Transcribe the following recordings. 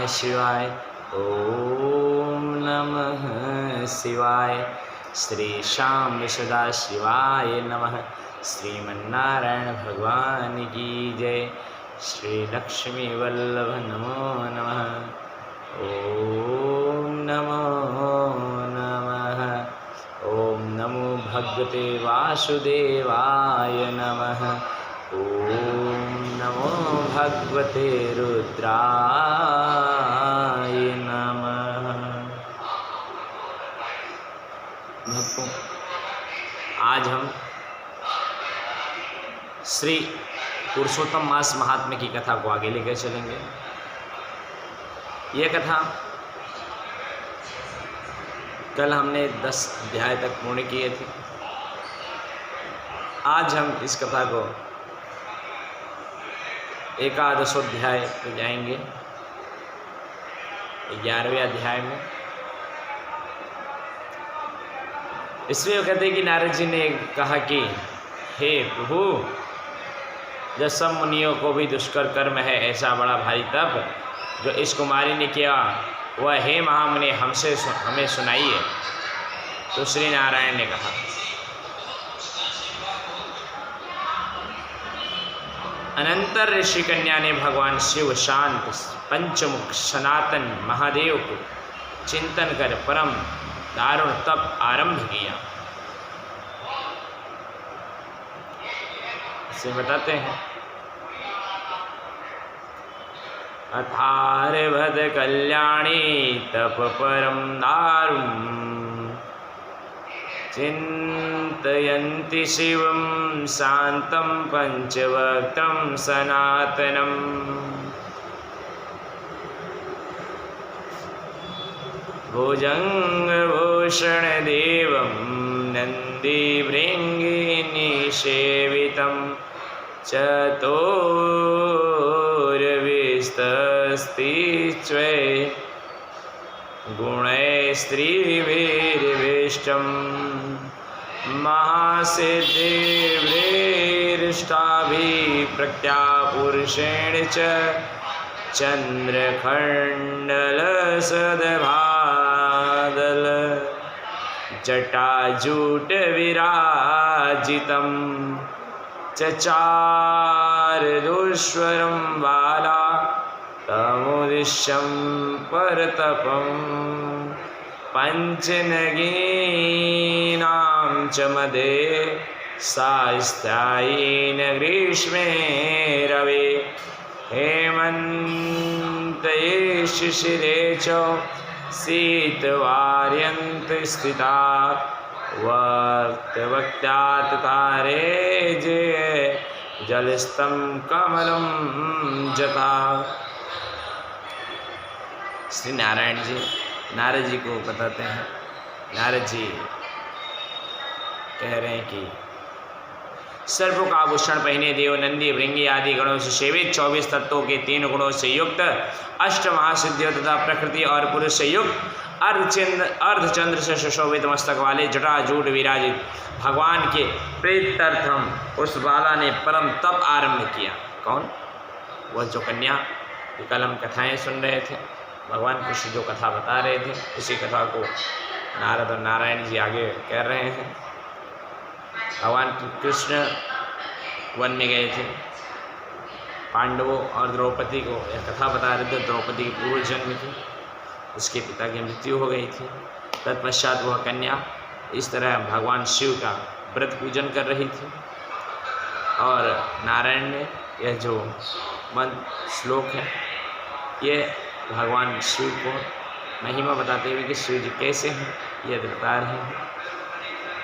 शिवाय। ओम नमः शिवाय। श्री श्याम सदाशिवाय नमः। श्रीमन्नारायण भगवान की जय। श्री लक्ष्मी वल्लभ नमो नमः। ओम नमो नमः। ओम नमो भगवते वासुदेवाय नमः। ओम नमो भगवते रुद्राय नमः। भक्तों, आज हम श्री पुरुषोत्तम मास महात्म्य की कथा को आगे लेकर चलेंगे। यह कथा कल हमने 10 अध्याय तक पूर्ण किए थे। आज हम इस कथा को 11वां अध्याय पे जाएंगे, 11वें अध्याय में। इसमें वो कहते हैं कि नारद जी ने कहा कि हे प्रभु, जब सब मुनियों को भी दुष्कर कर्म है ऐसा बड़ा भारी तप जो इस कुमारी ने किया, वह हे महामुनि हमें सुनाइए। तो श्री नारायण ने कहा, अनंतर ऋषि कन्या ने भगवान शिव शांत पंचमुख सनातन महादेव को चिंतन कर परम दारुण तप आरंभ किया। इसे बताते हैं, अथारभद कल्याणी तप परम दारुण चिंतयन्ति शिवं शांतं पंचवक्त्रं सनातनम्। भुजङ्गभूषणदेवं नन्दिभृङ्गिनिसेवितं चतुर्विस्तस्तिस्त्वे गुणैस्त्रिभिर्विष्टं महासिद्धिर्ष्टाभिप्रज्ञापुरुषेण च चन्द्रखण्डलसद्भादल जटाजूटविराजितं चचारदुष्वरं बाला तमुद्दिश्यं परतपं पंचनगीनां च मदे सास्थायेन ग्रीष्मे रवे हेमन्ते शिशिरे च शीतवार्यन्त स्थिता वक्त्यात् तारे जे जलस्तं कमलं जता। श्री नारायण जी नारद जी को बताते हैं। नारद जी कह रहे हैं कि सर्प का आभूषण पहने देव नंदी भृंगी आदि गणों से सेवित 24 तत्वों के 3 गुणों से युक्त अष्ट महासिद्धियों तथा प्रकृति और पुरुष से युक्त अर्धचंद्र से सुशोभित मस्तक वाले जटाजूट विराजित भगवान के प्रीत्यर्थम उस बाला ने परम तप आरंभ किया। कौन? वह जो कन्या, कल हम कथाएं सुन रहे थे, भगवान कृष्ण जो कथा बता रहे थे, उसी कथा को नारद और नारायण जी आगे कह रहे हैं। भगवान कृष्ण वन में गए थे, पांडवों और द्रौपदी को यह कथा बता रहे थे। द्रौपदी की पूर्व जन्म थी, उसके पिता की मृत्यु हो गई थी। तत्पश्चात वह कन्या इस तरह भगवान शिव का व्रत पूजन कर रही थी, और नारायण ने यह जो मंत्र श्लोक है, ये भगवान शिव को महिमा बताते हुए कि शिव जी कैसे हैं यह बता रहे हैं।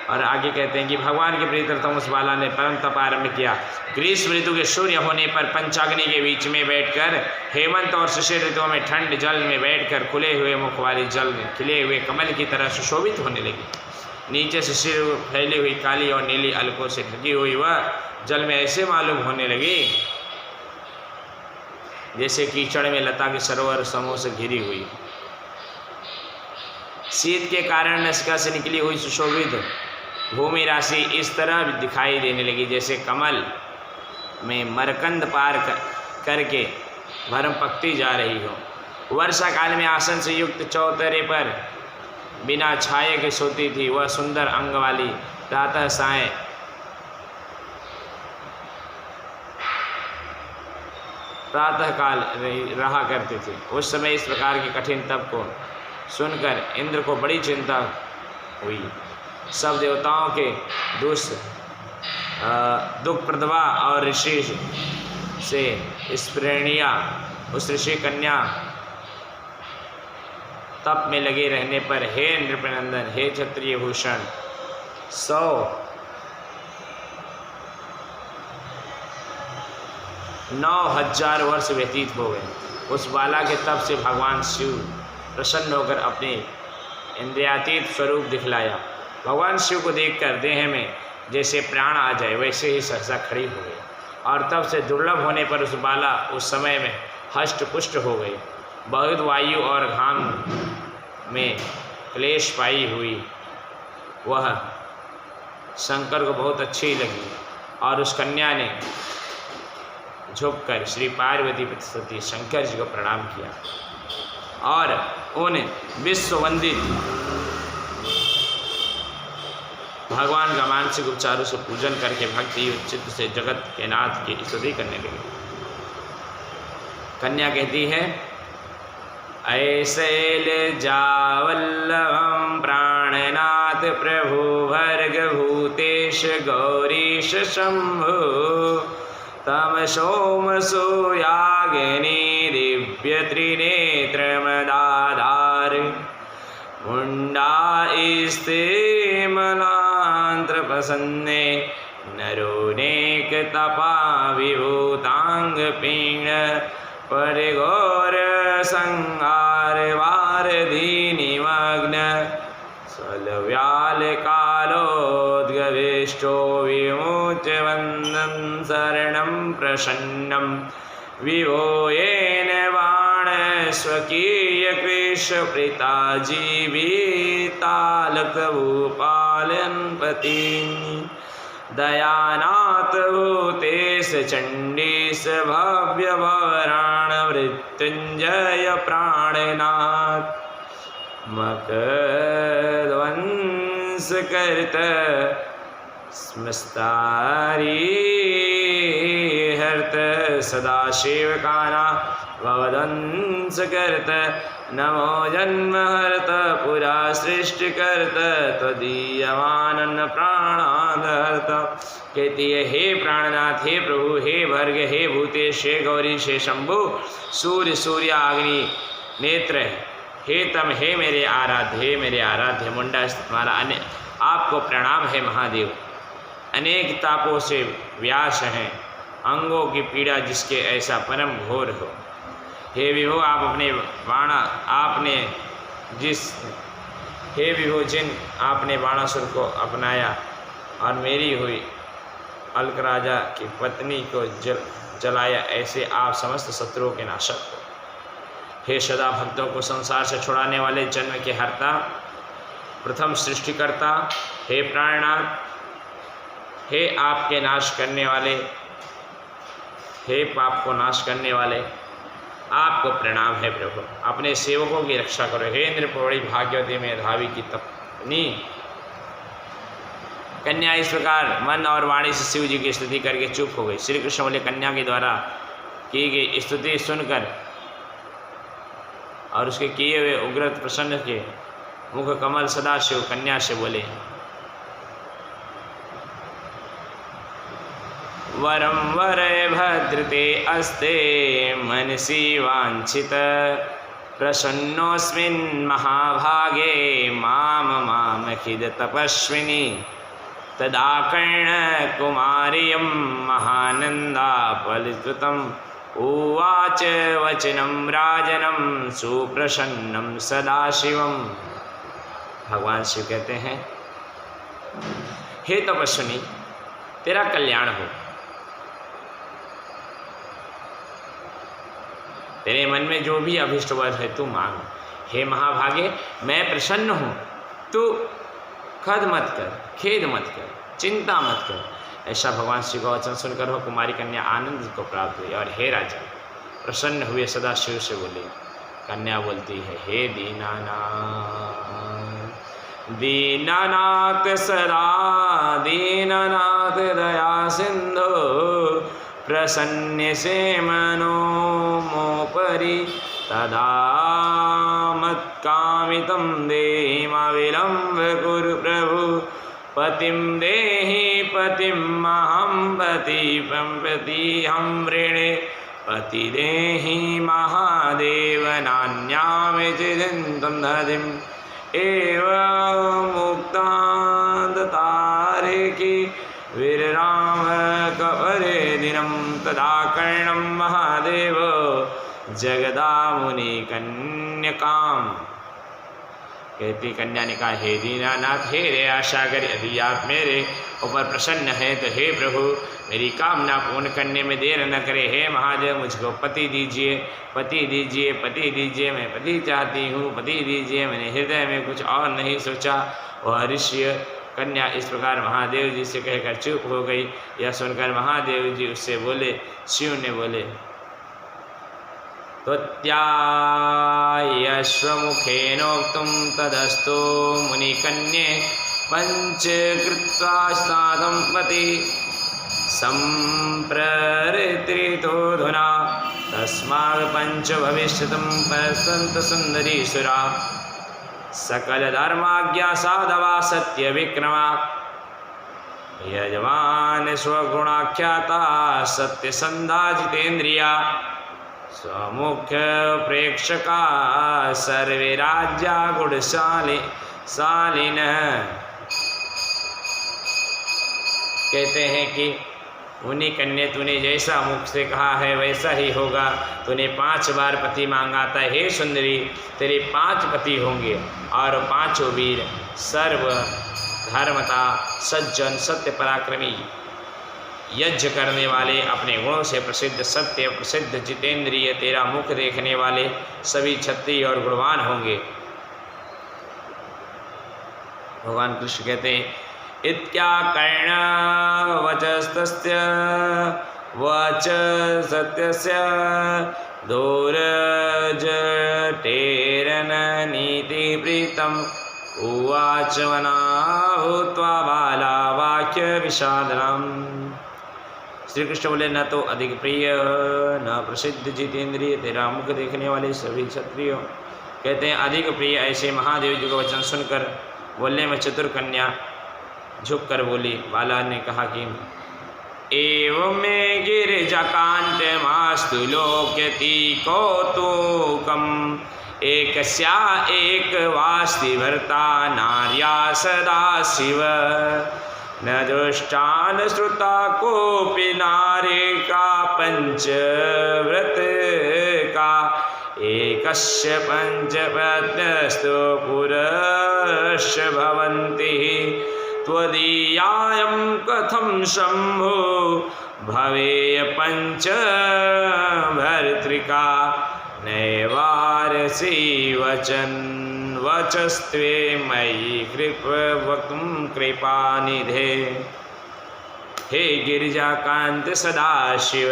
और आगे कहते हैं कि भगवान के प्रीत्यर्थम उस बाला ने परम तप आरंभ किया। ग्रीष्म ऋतु के सूर्य होने पर पंचाग्नि के बीच में बैठकर, हेमंत और शिशिर ऋतुओं में ठंड जल में बैठकर खुले हुए मुख वाली जल में खिले हुए कमल की तरह सुशोभित होने लगी। नीचे से सिर फैली हुई काली और नीली अलकों से ढकी हुई वह जल में ऐसे मालूम होने लगी जैसे कीचड़ में लता के सरोवर समूह से घिरी हुई। शीत के कारण नसिका से निकली हुई सुशोभित भूमि राशि इस तरह दिखाई देने लगी जैसे कमल में मरकंद पार करके भरम पकती जा रही हो। वर्षा काल में आसन से युक्त चौतरे पर बिना छाये के सोती थी। वह सुंदर अंग वाली प्रातः साय प्रातःकाल रहा करते थे। उस समय इस प्रकार के कठिन तप को सुनकर इंद्र को बड़ी चिंता हुई। सब देवताओं के दुख प्रदवा और ऋषि से स्प्रणिया उस ऋषि कन्या तप में लगे रहने पर, हे नृपनंदन, हे क्षत्रिय भूषण, 9,000 वर्ष व्यतीत हो गए। उस बाला के तप से भगवान शिव प्रसन्न होकर अपने इंद्रियातीत स्वरूप दिखलाया। भगवान शिव को देखकर देह में जैसे प्राण आ जाए वैसे ही सहसा खड़ी हो गई और तब से दुर्लभ होने पर उस बाला उस समय में हष्ट पुष्ट हो गई। बहुत वायु और घाम में क्लेश पाई हुई वह शंकर को बहुत अच्छी लगी और उस कन्या ने झुककर श्री पार्वती सती शंकर जी को प्रणाम किया और उन विश्ववंदित भगवान का मानसिक उपचारों से पूजन करके भक्ति चित्त से जगत के नाथ की स्तुति करने लगे। कन्या कहती है, ऐशैल जावल्लभं प्राणनाथ प्रभु भर्ग भूतेश गौरीश शंभु तम सोम सोयाग्नि दिव्य त्रिनेत्र मदाधार मुंडा स्ते मलांत्र प्रसन्ने नरोनेक तपा विभूतांग पीण परिगौर संहार वारधि निमग्न स्वलव्याल कालोद्गविष्टो विमुच्य वंदन शरणं प्रसन्नं विभो येन बाण स्वकीय कृष प्रीता जीवितालक भूपालन पति दयानाथ भूतेश चंडीश भव्य भवराण मृत्युंजय प्राणनाथ मकरध्वंस करत स्मस्तारी हर्त सदाशिव काना भवदंस करत नमो जन्म हरत पुरा सृष्टि करत त्वदीयमानन प्राणाद हरत। कहती है, हे प्राणनाथ, हे प्रभु, हे भर्ग, हे भूतेश, हे गौरीश, हे शंभु, सूर्य सूर्याग्नि नेत्र, हे तम, हे मेरे आराध्य मुंडा तुम्हारा आपको प्रणाम है महादेव। अनेक तापों से व्यास हैं, अंगों की पीड़ा जिसके ऐसा परम घोर हो। हे विभो, आप अपने बाणा आपने हे विभो जिन आपने बाणासुर को अपनाया और मेरी हुई अलक राजा की पत्नी को जलाया, ऐसे आप समस्त शत्रुओं के नाशक हो। हे सदा भक्तों को संसार से छुड़ाने वाले, जन्म के हर्ता, प्रथम सृष्टिकर्ता, हे प्राणनाथ, हे आपके नाश करने वाले, हे पाप को नाश करने वाले, आपको प्रणाम है प्रभु। अपने सेवकों की रक्षा करो। हे नृपवड़ी भाग्यवती मेधावी की तपनी कन्या इस प्रकार मन और वाणी से शिव जी की स्तुति करके चुप हो गई। श्री कृष्ण बोले, कन्या के द्वारा की गई स्तुति सुनकर और उसके किए हुए उग्र प्रसन्न के मुख कमल सदाशिव कन्या से बोले, वरम वर भद्रते अस्ते मनसि वांछित प्रसन्नोऽस्मिन् महाभागे मामखिद तपस्विनी तदा कर्णकुमार्यं महानंदा फलितम उवाच वचनं राजनं सुप्रसन्नं सदाशिवम्। भगवान शिव कहते हैं, हे तपस्विनी, तेरा कल्याण हो। तेरे मन में जो भी अभिष्ट वर है तू मांग। हे महाभागे, मैं प्रसन्न हूँ, तू खद मत कर, खेद मत कर, चिंता मत कर। ऐसा भगवान शिव का वचन सुनकर वह कुमारी कन्या आनंद को प्राप्त हुई और हे राजा प्रसन्न हुए सदा शिव से बोले, कन्या बोलती है, हे दीनानाथ सदा दीनानाथ दया सिंधु प्रसन्न से मनो मोपरि तदा मत्कामितं देहि मा विलम्ब कुरु प्रभु पतिं देहि पतिमहं पतिहं वृणे पति देहि महादेव नान्यामिचिन्तं नदीम् एव मुक्ता दतारे की वीरराम कवरे दिनं तदा कर्णं महादेव जगदा मुनि कन्यकाम। कहती कन्या ने कहा, हे दीनानाथ, हे रे आशागर, यदि आप मेरे ऊपर प्रसन्न हैं तो हे प्रभु मेरी कामना पूर्ण करने में देर न करे। हे महादेव, मुझको पति दीजिए, पति दीजिए, पति दीजिए, मैं पति चाहती हूँ, पति दीजिए। मैंने हृदय में कुछ और नहीं सोचा। वह ऋषि कन्या इस प्रकार महादेव जी से कहकर चुप हो गई। यह सुनकर महादेव जी उससे बोले, शिव ने बोले, त्वत्यायश्वमुखेनोक्तं तदस्तु मुनिकन्ये पंचकृत्वा स्नातं पति संप्रऋत्रितोऽधुना तस्मात् पंच भविष्यतं परसन्त सुंदरी सुरा सकल धर्माज्ञा साधवा सत्य विक्रमा यजमान स्वगुणाख्याता सत्यसंधा जितेन्द्रिया स्वमुख्य प्रेक्षका सर्वे राज्या गुणशालिन। कहते हैं कि मुनि कन्या, तूने जैसा मुख से कहा है वैसा ही होगा। तूने 5 बार पति मांगा था, हे सुंदरी तेरे 5 पति होंगे और 5 वीर सर्व धर्मता सज्जन सत्य पराक्रमी यज्ञ करने वाले अपने गुणों से प्रसिद्ध सत्य प्रसिद्ध जितेंद्रिय तेरा मुख देखने वाले सभी क्षत्रिय और गुणवान होंगे। भगवान कृष्ण कहते हैं, इत्याकर्ण वचस्तस्य वच सत्यस्य दूरजटेरन नीति प्रीतम उवाच वना भूत्वा बाला वाक्य विषादनम। श्री कृष्ण बोले, न तो अधिक प्रिय न प्रसिद्ध जितेंद्रिय तेरा मुख देखने वाले सभी क्षत्रियों। कहते हैं अधिक प्रिय ऐसे महादेव जी का वचन सुनकर बोलने में चतुर कन्या झुक कर बोली। बाला ने कहा कि एवं में गिरिजाकांत मास्तु लोक्यति कौतुकम एकस्या एक वास्ति भर्ता नार्या सदा शिव न दृष्टान श्रुता कोपि नारे का पंचव्रत का एकस्य पंचपत्नस्तु पुरुष भवन्ति त्वदीयायं कथं शम्भो भवेय पंचभर्तृका नैवारसि वचस्त्वे मयि वक्तुं कृपानिधे। हे गिरिजाकांत सदाशिव,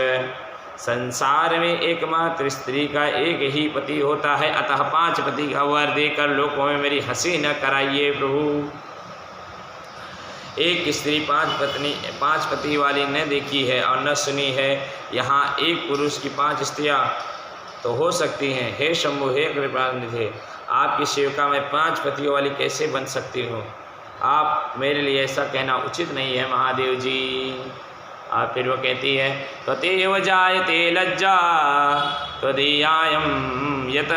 संसार में एकमात्र स्त्री का एक ही पति होता है, अतः 5 पति का वर देकर लोगों में मेरी हंसी न कराइए प्रभु। एक स्त्री 5 पति वाली न देखी है और न सुनी है। यहाँ एक पुरुष की 5 स्त्रियाँ तो हो सकती हैं। हे शंभु, हे कृपानिधे, आपकी सेविका में 5 पतियों वाली कैसे बन सकती हूँ? आप मेरे लिए ऐसा कहना उचित नहीं है महादेव जी। और फिर वो कहती है, त्वतेव जायते लज्जा त्वदीयायं यत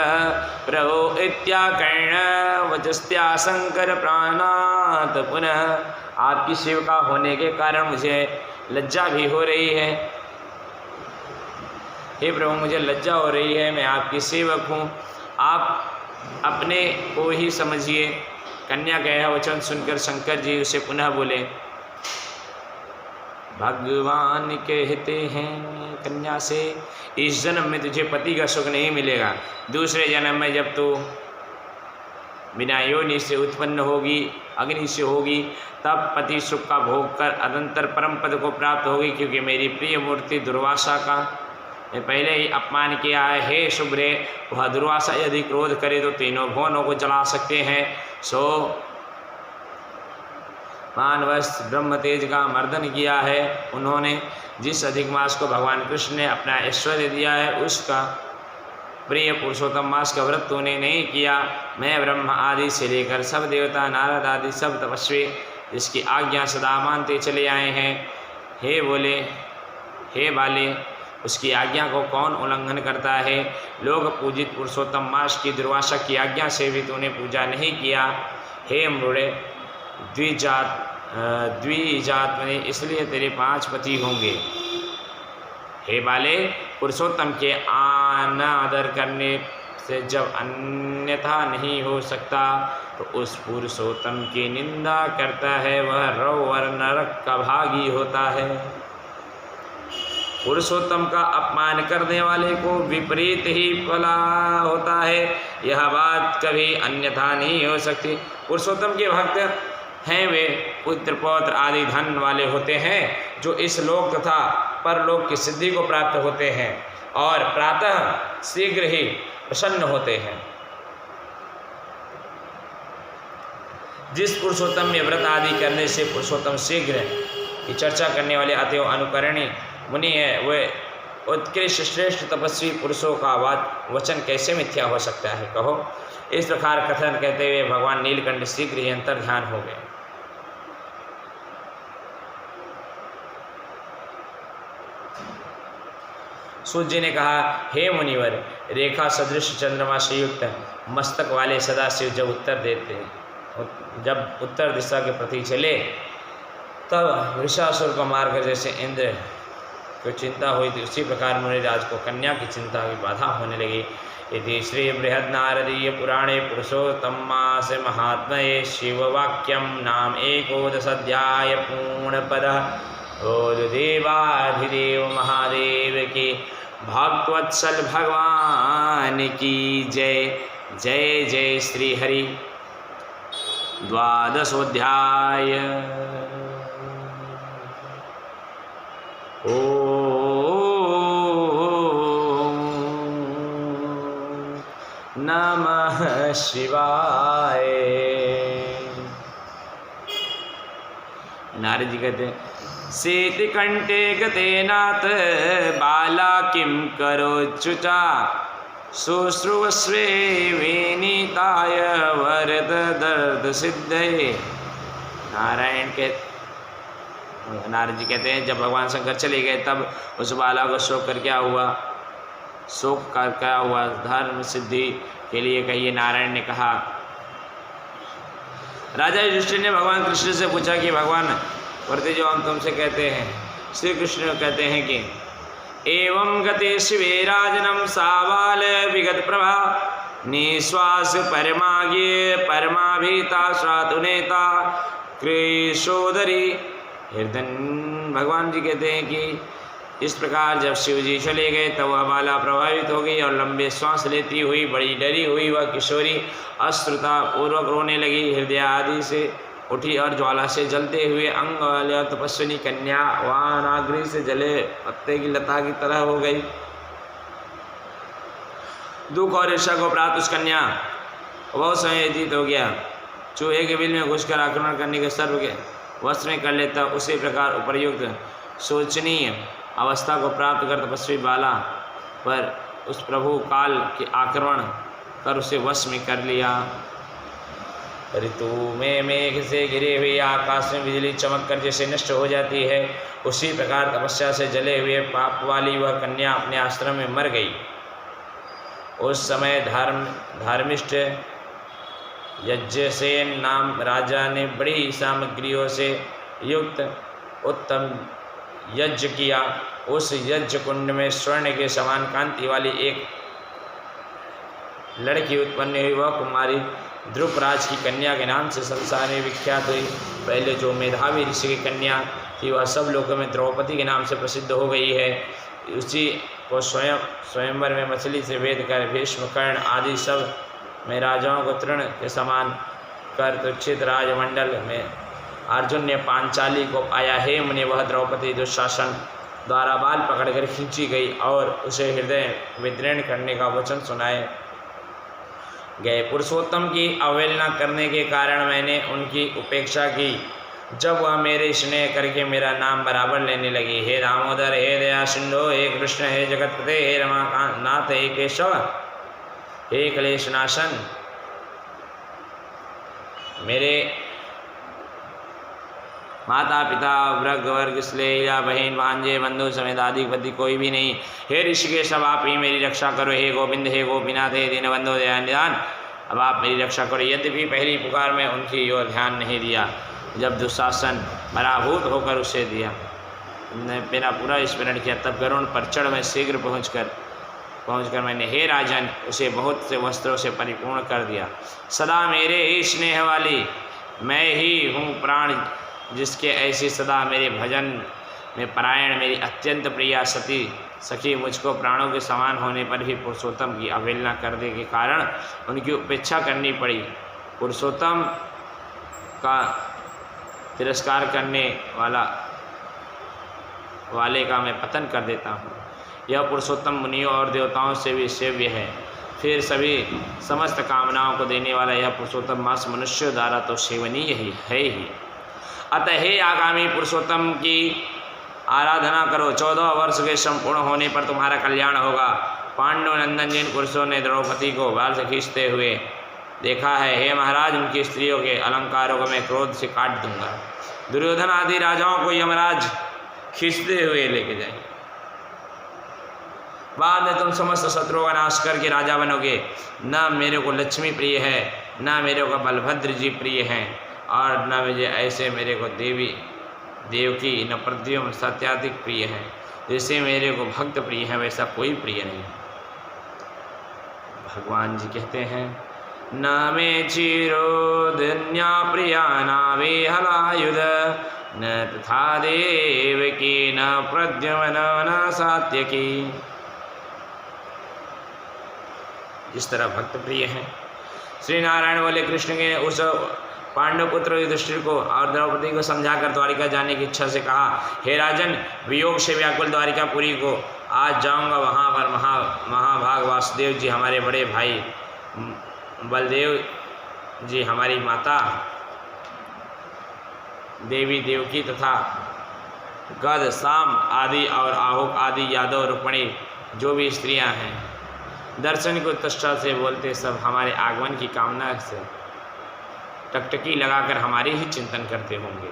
प्रभो इत्याकर्ण वचस्त्या शंकर प्राणात पुनः। आपकी सेविका होने के कारण मुझे लज्जा भी हो रही है। हे प्रभु, मुझे लज्जा हो रही है, मैं आपकी सेवक हूँ, आप अपने को ही समझिए। कन्या का यह वचन सुनकर शंकर जी उसे पुनः बोले, भगवान कहते हैं कन्या से, इस जन्म में तुझे पति का सुख नहीं मिलेगा। दूसरे जन्म में जब तू बिना योनि से उत्पन्न होगी, अग्नि से होगी, तब पति सुख का भोग कर अनंतर परम पद को प्राप्त होगी। क्योंकि मेरी प्रिय मूर्ति दुर्वासा का ने पहले ही अपमान किया है। हे शुभ्रे, वह दुर्वासा यदि क्रोध करे तो तीनों भुवनों को जला सकते हैं। सो मानवश ब्रह्म तेज का मर्दन किया है। उन्होंने जिस अधिक मास को भगवान कृष्ण ने अपना ऐश्वर्य दिया है, उसका प्रिय पुरुषोत्तम मास का व्रत तूने नहीं किया। मैं ब्रह्म आदि से लेकर सब देवता, नारद आदि सब तपस्वी जिसकी आज्ञा सदा मानते चले आए हैं। हे बाले, उसकी आज्ञा को कौन उल्लंघन करता है? लोग पूजित पुरुषोत्तम मास की दुर्वासा की आज्ञा से भी तूने पूजा नहीं किया। हे मूढ़े, द्विजात में इसलिए तेरे 5 पति होंगे। हे बाले, पुरुषोत्तम के अनादर करने से जब अन्यथा नहीं हो सकता तो उस पुरुषोत्तम की निंदा करता है, वह रव और नरक का भागी होता है। पुरुषोत्तम का अपमान करने वाले को विपरीत ही फला होता है, यह बात कभी अन्यथा नहीं हो सकती। पुरुषोत्तम के भक्त हैं वे पुत्र पौत्र आदि धन वाले होते हैं, जो इस लोक तथा परलोक की सिद्धि को प्राप्त होते हैं और प्रातः शीघ्र ही प्रसन्न होते हैं। जिस पुरुषोत्तम में व्रत आदि करने से पुरुषोत्तम शीघ्र की चर्चा करने वाले अतएव अनुकरणीय मुनि है, वह उत्कृष्ट श्रेष्ठ तपस्वी पुरुषों का वचन कैसे मिथ्या हो सकता है? कहो। इस प्रकार कथन कहते हुए भगवान नीलकंठ शीघ्र ही अंतर ध्यान हो गए। सूत जी ने कहा, हे मुनिवर, रेखा सदृश चंद्रमा से युक्त मस्तक वाले सदाशिव जब उत्तर दिशा के प्रति चले तब वृषासुर को मारकर जैसे इंद्र को चिंता हुई थी, उसी प्रकार मुनिराज को कन्या की चिंता की बाधा होने लगी। यदि श्री बृहन्नारदीय पुराणे पुरुषोत्तमास महात्मये शिववाक्यम नाम 11 पूर्णपद। बोल देवाधिदेव महादेव की, भक्तवत्सल भगवान की जय। जय जय श्री हरि। 12वां अध्याय। नमः शिवाय। नारद जी कहते हैं, शीतकंठे गते नाथ बाला किं करोच्युता शुश्रूवस्वे विनीताय वरद दर्द सिद्धये। नारद जी कहते हैं, जब भगवान शंकर चले गए तब उस बाला को शोक कर क्या हुआ धर्म सिद्धि के लिए कहिए। नारायण ने कहा, राजा युधिष्ठिर ने भगवान कृष्ण से पूछा कि भगवान वर्ते जो हम तुमसे कहते हैं, श्री कृष्ण कहते हैं कि एवं गते शिवे राजनम सावाल विगत प्रभा निश्वास परमाज्ञे परमाभीता श्रातुनेता कृशोदरी। हृदय भगवान जी कहते हैं कि इस प्रकार जब शिव जी चले गए तब वह बाला प्रभावित हो गई और लंबे श्वास लेती हुई बड़ी डरी हुई वह किशोरी अश्रुता पूर्वक रोने लगी। हृदय आदि से उठी और ज्वाला से जलते हुए अंग वाले और तपस्विनी कन्या वानाग्नि से जले पत्ते की लता की तरह हो गई। दुख और ईर्ष्या को प्राप्त उस कन्या बहुत समय व्यतीत हो गया। चूहे के बिल में घुसकर आक्रमण करने के सर्व के वश में कर लेता, उसी प्रकार उपर्युक्त शोचनीय अवस्था को प्राप्त कर तपस्वी बाला पर उस प्रभु काल के आक्रमण कर उसे वश में कर लिया। ऋतु में मेघ से घिरे हुए आकाश में बिजली चमक कर जैसे नष्ट हो जाती है, उसी प्रकार तपस्या से जले हुए पाप वाली वह कन्या अपने आश्रम में मर गई। उस समय धर्मिष्ठ यज्ञसेन नाम राजा ने बड़ी सामग्रियों से युक्त उत्तम यज्ञ किया। उस यज्ञ कुंड में स्वर्ण के समान कांति वाली एक लड़की उत्पन्न हुई। वह कुमारी ध्रुवराज की कन्या के नाम से संसार में विख्यात हुई। पहले जो मेधावी ऋषि की कन्या थी वह सब लोगों में द्रौपदी के नाम से प्रसिद्ध हो गई है। उसी को स्वयंवर में मछली से भेद कर भीष्म कर्ण आदि सब में राजाओं को तृण के समान कर तुच्छित राजमंडल में अर्जुन ने पांचाली को पाया। हे मुनि, वह द्रौपदी दुशासन द्वारा बाल पकड़कर खींची गई और उसे हृदय विदीर्ण करने का वचन सुनाए गए। पुरुषोत्तम की अवहेलना करने के कारण मैंने उनकी उपेक्षा की। जब वह मेरे स्नेह करके मेरा नाम बराबर लेने लगी, हे दामोदर, हे दया सिंधु, हे कृष्ण, हे जगतपते, हे रमाकांत नाथ, हे केशव, हे क्लेश नाशन, मेरे माता पिता वृद्ध वर्ग स्लेया बहन भांजे बंधु समेत आदि पति कोई भी नहीं। हे ऋषिकेश, अब आप ही मेरी रक्षा करो। हे गोविंद, हे गोपीनाथ, हे दीनबंधु दयानिधान, अब आप मेरी रक्षा करो। यद्यपि पहली पुकार में उनकी ओर ध्यान नहीं दिया, जब दुशासन पराभूत होकर उसे दिया मेरा पूरा स्मरण किया, तब गरुड़ पर चढ़ में शीघ्र पहुंचकर मैंने, हे राजन, उसे बहुत से वस्त्रों से परिपूर्ण कर दिया। सदा मेरे ही स्नेह वाली मैं ही हूँ प्राण जिसके ऐसी सदा मेरे भजन में परायण मेरी अत्यंत प्रिया सखी मुझको प्राणों के समान होने पर भी पुरुषोत्तम की अवहेलना करने के कारण उनकी उपेक्षा करनी पड़ी। पुरुषोत्तम का तिरस्कार करने वाले का मैं पतन कर देता हूँ। यह पुरुषोत्तम मुनियों और देवताओं से भी सेव्य है। फिर सभी समस्त कामनाओं को देने वाला यह पुरुषोत्तम मास मनुष्य द्वारा तो सेवनीय ही है ही। अतः हे आगामी पुरुषोत्तम की आराधना करो। 14 वर्ष के संपूर्ण होने पर तुम्हारा कल्याण होगा। पांडव नंदन जिन पुरुषों ने द्रौपदी को बाल से खींचते हुए देखा है, हे महाराज, उनकी स्त्रियों के अलंकारों को मैं क्रोध से काट दूंगा। दुर्योधन आदि राजाओं को यमराज खींचते हुए लेके जाएंगे। बाद में तुम समस्त शत्रुओं का नाश करके राजा बनोगे। न मेरे को लक्ष्मी प्रिय है, न मेरे को बलभद्र जी प्रिय हैं, और न मुझे ऐसे मेरे को देवकी न प्रद्युम्न सत्याधिक प्रिय है। जैसे मेरे को भक्त प्रिय है, वैसा कोई प्रिय नहीं। भगवान जी कहते हैं, न मे चिरोधन्या प्रिया न वेहलायुध, न तथा देवकी न प्रद्युम्न न सात्यकी। इस तरह भक्त प्रिय हैं। श्री नारायण बोले, कृष्ण के उस पांडव पुत्र युधिष्ठिर को और द्रौपदी को समझाकर द्वारिका जाने की इच्छा से कहा, हे राजन, वियोग से व्याकुल द्वारिकापुरी को आज जाऊंगा। वहाँ पर महाभाग वासुदेव जी, हमारे बड़े भाई बलदेव जी, हमारी माता देवी देवकी तथा गद साम आदि और आहुक आदि यादव रुक्मणी जो भी स्त्रियां हैं, दर्शन को उत्तष्टा से बोलते सब हमारे आगमन की कामना से टकटकी लगाकर हमारे ही चिंतन करते होंगे।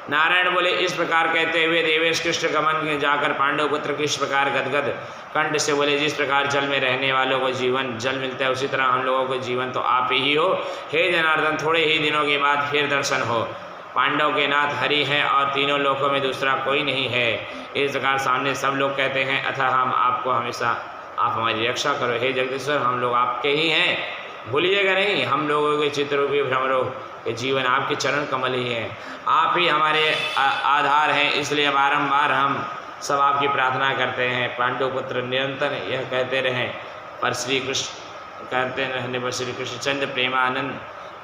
नारायण बोले, इस प्रकार कहते हुए देवेश कृष्ण गमन में जाकर पांडव पुत्र किस प्रकार गदगद कंठ से बोले, जिस प्रकार जल में रहने वालों को जीवन जल मिलता है, उसी तरह हम लोगों को जीवन तो आप ही हो। हे जनार्दन, थोड़े ही दिनों के बाद फिर दर्शन हो। पांडव के नाथ हरि हैं और तीनों लोकों में दूसरा कोई नहीं है। इस प्रकार सामने सब लोग कहते हैं, अतः हम आपको हमेशा आप हमारी रक्षा करो। हे जगदीश्वर, हम लोग आपके ही हैं, भूलिएगा नहीं। हम लोगों के चित्ररूपी भ्रमरों के जीवन आपके चरण कमल ही हैं। आप ही हमारे आधार हैं, इसलिए बारंबार हम सब आपकी प्रार्थना करते हैं। पांडव पुत्र निरंतर यह कहते रहें, पर श्री कृष्ण कहते रहने पर श्री कृष्णचंद्र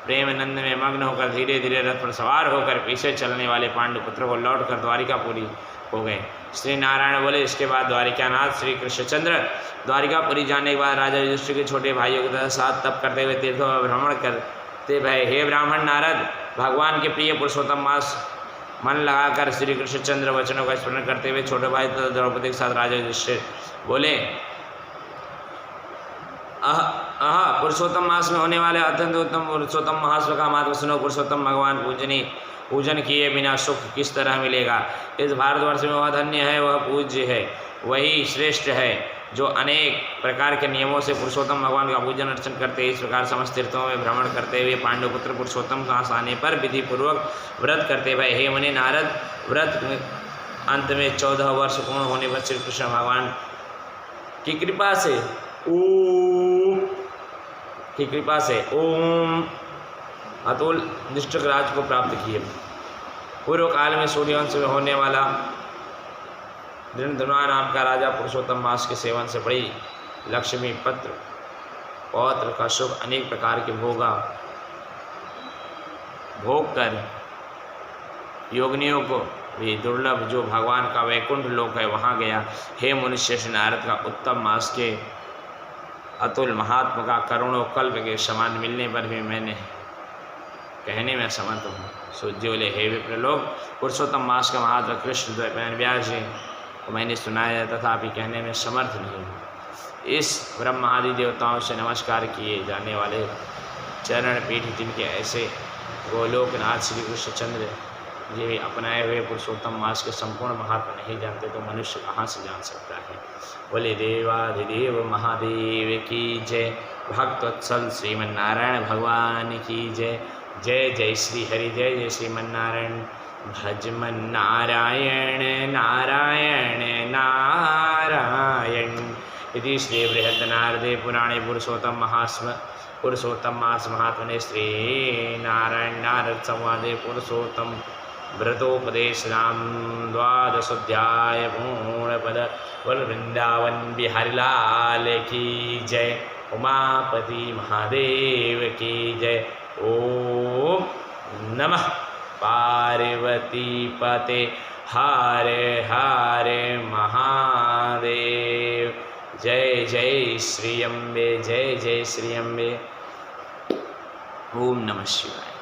प्रेमानंद में मग्न होकर धीरे धीरे रथ पर सवार होकर पीछे चलने वाले पांडु पुत्र को लौटकर द्वारिकापुरी हो गए। श्री नारायण बोले, इसके बाद द्वारिकानाथ श्री कृष्णचंद्र द्वारिकापुरी जाने के बाद राजा युधिष्ठिर के छोटे भाइयों के साथ तप करते हुए तीर्थों में भ्रमण करते भय। हे ब्राह्मण नारद, भगवान के प्रिय पुरुषोत्तम मास मन लगाकर श्री कृष्णचंद्र वचनों का स्मरण करते हुए छोटे भाई तथा द्रौपदी के साथ राजा युधिष्ठिर बोले, पुरुषोत्तम मास में होने वाले अत्यंत उत्तम पुरुषोत्तम महात्म का महत्व सुनो। पुरुषोत्तम भगवान पूजन किए बिना सुख किस तरह मिलेगा। इस भारतवर्ष में वह धन्य है, वह पूज्य है, वही श्रेष्ठ है जो अनेक प्रकार के नियमों से पुरुषोत्तम भगवान का पूजन अर्चन करते हैं। इस प्रकार समस्त तीर्थों में भ्रमण करते हुए पांडुपुत्र पुरुषोत्तम का आने पर विधि पूर्वक व्रत करते हुए, हे मुनि नारद, व्रत अंत में 14 वर्ष पूर्ण होने पर श्री कृष्ण भगवान की कृपा से ओम अतुल निष्ठक राज को प्राप्त किए। पूर्व काल में सूर्यवंश में होने वाला धृणधनुमा नाम का राजा पुरुषोत्तम मास के सेवन से बड़ी लक्ष्मी पौत्र का शुभ अनेक प्रकार के भोग कर योगिनियों को भी दुर्लभ जो भगवान का वैकुंठ लोक है वहाँ गया। हे मनुष्य नारद का उत्तम मास के अतुल महात्मा का करोड़ों कल्प के समान मिलने पर भी मैंने कहने में असमर्थ हूँ। सूर्य बोले, हे विप्रलोक, पुरुषोत्तम मास का महात्मा कृष्ण द्वैपायन व्यास जी को मैंने सुनाया तथापि कहने में समर्थ नहीं हूँ। इस ब्रह्म आदि देवताओं से नमस्कार किए जाने वाले चरण पीठ जिनके ऐसे गोलोकनाथ श्री कृष्णचंद्र जी अपनाए हुए पुरुषोत्तम मास के संपूर्ण महात्मा नहीं जानते तो मनुष्य कहाँ से जान सकता है। बोले देवाधिदेव महादेव की जय। भक्तवत्सल श्रीमन्नारायण भगवान की जय। जय जय श्री हरि, जय जय श्रीमन्नारायण। भजमन नारायण नारायण नारायण। इति श्री बृहद्नारदे पुराणे पुरुषोत्तम मास महात्मने श्री नारायण नारद संवादे पुरुषोत्तम व्रतोपदेश नाम द्वादशोध्याय पूर्णपद। बोल वृंदावन बिहारी लाल की जय। उमापति महादेव की जय। ओम नमः पार्वती पते हरे हरे महादेव। जय जय श्री अम्बे, जय जय श्री अम्बे। ओम नमः शिवाय।